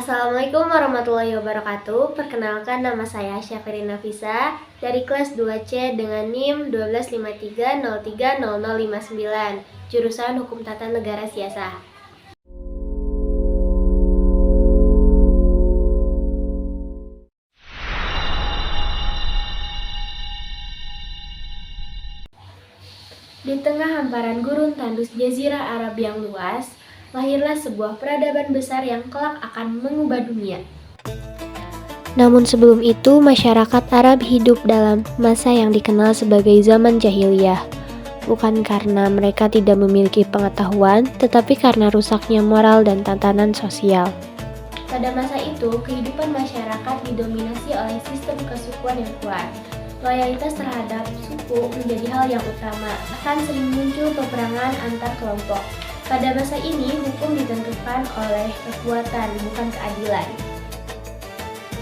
Assalamualaikum warahmatullahi wabarakatuh. Perkenalkan, nama saya Syafiri Nafisa dari kelas 2C dengan NIM 1253030059, jurusan Hukum Tata Negara Siasah. Di tengah hamparan gurun tandus Jazirah Arab yang luas, lahirlah sebuah peradaban besar yang kelak akan mengubah dunia. Namun sebelum itu, masyarakat Arab hidup dalam masa yang dikenal sebagai zaman jahiliyah. Bukan karena mereka tidak memiliki pengetahuan, tetapi karena rusaknya moral dan tatanan sosial. Pada masa itu, kehidupan masyarakat didominasi oleh sistem kesukuan yang kuat. Loyalitas terhadap suku menjadi hal yang utama, bahkan sering muncul peperangan antar kelompok. Pada masa ini, hukum ditentukan oleh kekuatan, bukan keadilan.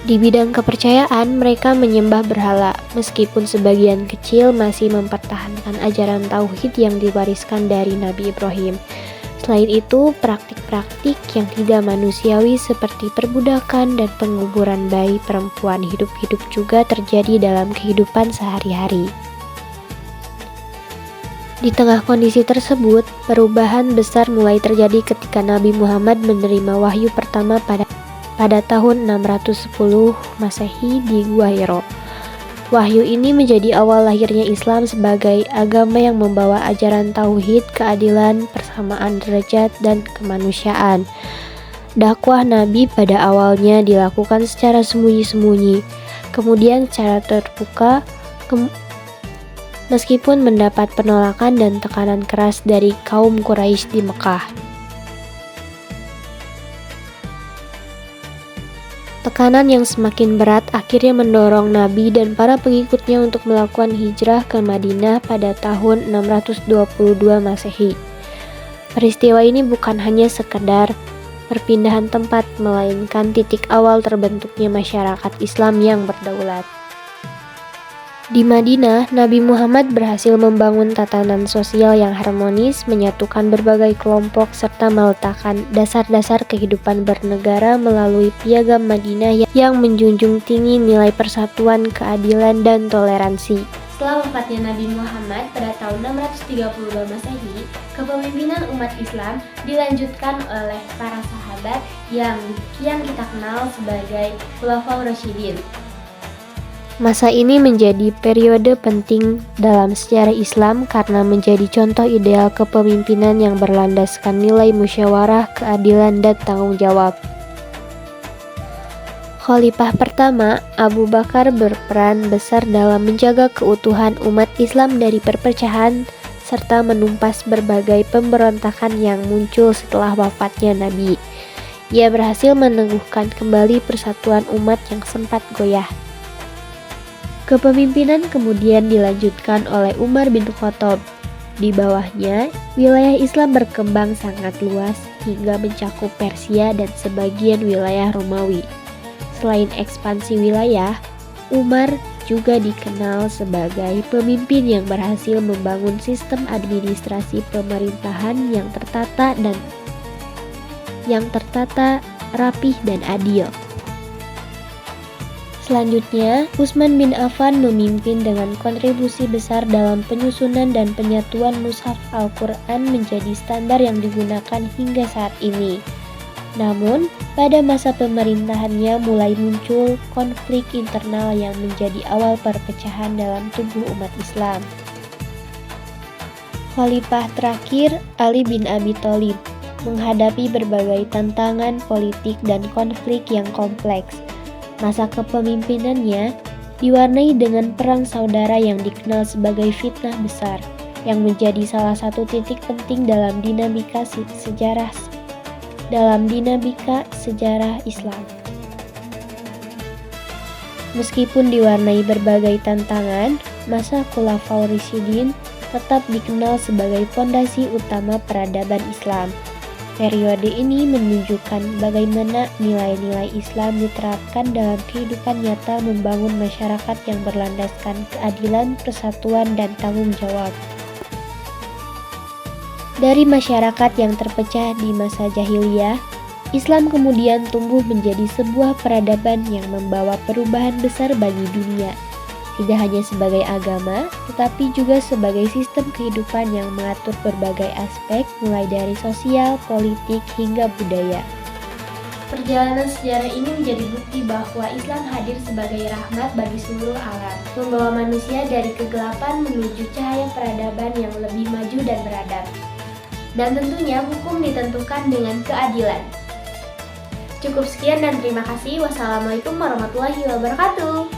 Di bidang kepercayaan, mereka menyembah berhala, meskipun sebagian kecil masih mempertahankan ajaran tauhid yang diwariskan dari Nabi Ibrahim. Selain itu, praktik-praktik yang tidak manusiawi seperti perbudakan dan penguburan bayi perempuan hidup-hidup juga terjadi dalam kehidupan sehari-hari. Di tengah kondisi tersebut, perubahan besar mulai terjadi ketika Nabi Muhammad menerima wahyu pertama pada tahun 610 Masehi di Gua Hiro. Wahyu ini menjadi awal lahirnya Islam sebagai agama yang membawa ajaran tauhid, keadilan, persamaan derajat, dan kemanusiaan. Dakwah Nabi pada awalnya dilakukan secara sembunyi-sembunyi, kemudian secara terbuka, meskipun mendapat penolakan dan tekanan keras dari kaum Quraisy di Mekah. Tekanan yang semakin berat akhirnya mendorong Nabi dan para pengikutnya untuk melakukan hijrah ke Madinah pada tahun 622 Masehi. Peristiwa ini bukan hanya sekedar perpindahan tempat, melainkan titik awal terbentuknya masyarakat Islam yang berdaulat. Di Madinah, Nabi Muhammad berhasil membangun tatanan sosial yang harmonis, menyatukan berbagai kelompok, serta meletakkan dasar-dasar kehidupan bernegara melalui piagam Madinah yang menjunjung tinggi nilai persatuan, keadilan, dan toleransi. Setelah wafatnya Nabi Muhammad pada tahun 632 Masehi, kepemimpinan umat Islam dilanjutkan oleh para sahabat yang kita kenal sebagai Khulafaur Rasyidin. Masa ini menjadi periode penting dalam sejarah Islam karena menjadi contoh ideal kepemimpinan yang berlandaskan nilai musyawarah, keadilan, dan tanggung jawab. Khalifah pertama, Abu Bakar, berperan besar dalam menjaga keutuhan umat Islam dari perpecahan serta menumpas berbagai pemberontakan yang muncul setelah wafatnya Nabi. Ia berhasil meneguhkan kembali persatuan umat yang sempat goyah. Kepemimpinan kemudian dilanjutkan oleh Umar bin Khattab. Di bawahnya, wilayah Islam berkembang sangat luas hingga mencakup Persia dan sebagian wilayah Romawi. Selain ekspansi wilayah, Umar juga dikenal sebagai pemimpin yang berhasil membangun sistem administrasi pemerintahan yang tertata, rapih dan adil. Selanjutnya, Utsman bin Affan memimpin dengan kontribusi besar dalam penyusunan dan penyatuan mushaf Al-Quran menjadi standar yang digunakan hingga saat ini. Namun, pada masa pemerintahannya mulai muncul konflik internal yang menjadi awal perpecahan dalam tubuh umat Islam. Khalifah terakhir, Ali bin Abi Thalib, menghadapi berbagai tantangan politik dan konflik yang kompleks. Masa kepemimpinannya diwarnai dengan perang saudara yang dikenal sebagai fitnah besar, yang menjadi salah satu titik penting dalam dinamika sejarah Islam. Meskipun diwarnai berbagai tantangan, masa Khulafaur Rasyidin tetap dikenal sebagai fondasi utama peradaban Islam. Periode ini menunjukkan bagaimana nilai-nilai Islam diterapkan dalam kehidupan nyata, membangun masyarakat yang berlandaskan keadilan, persatuan, dan tanggung jawab. Dari masyarakat yang terpecah di masa jahiliyah, Islam kemudian tumbuh menjadi sebuah peradaban yang membawa perubahan besar bagi dunia, tidak hanya sebagai agama, tetapi juga sebagai sistem kehidupan yang mengatur berbagai aspek, mulai dari sosial, politik, hingga budaya. Perjalanan sejarah ini menjadi bukti bahwa Islam hadir sebagai rahmat bagi seluruh alam, membawa manusia dari kegelapan menuju cahaya peradaban yang lebih maju dan beradab. Dan tentunya hukum ditentukan dengan keadilan. Cukup sekian dan terima kasih. Wassalamualaikum warahmatullahi wabarakatuh.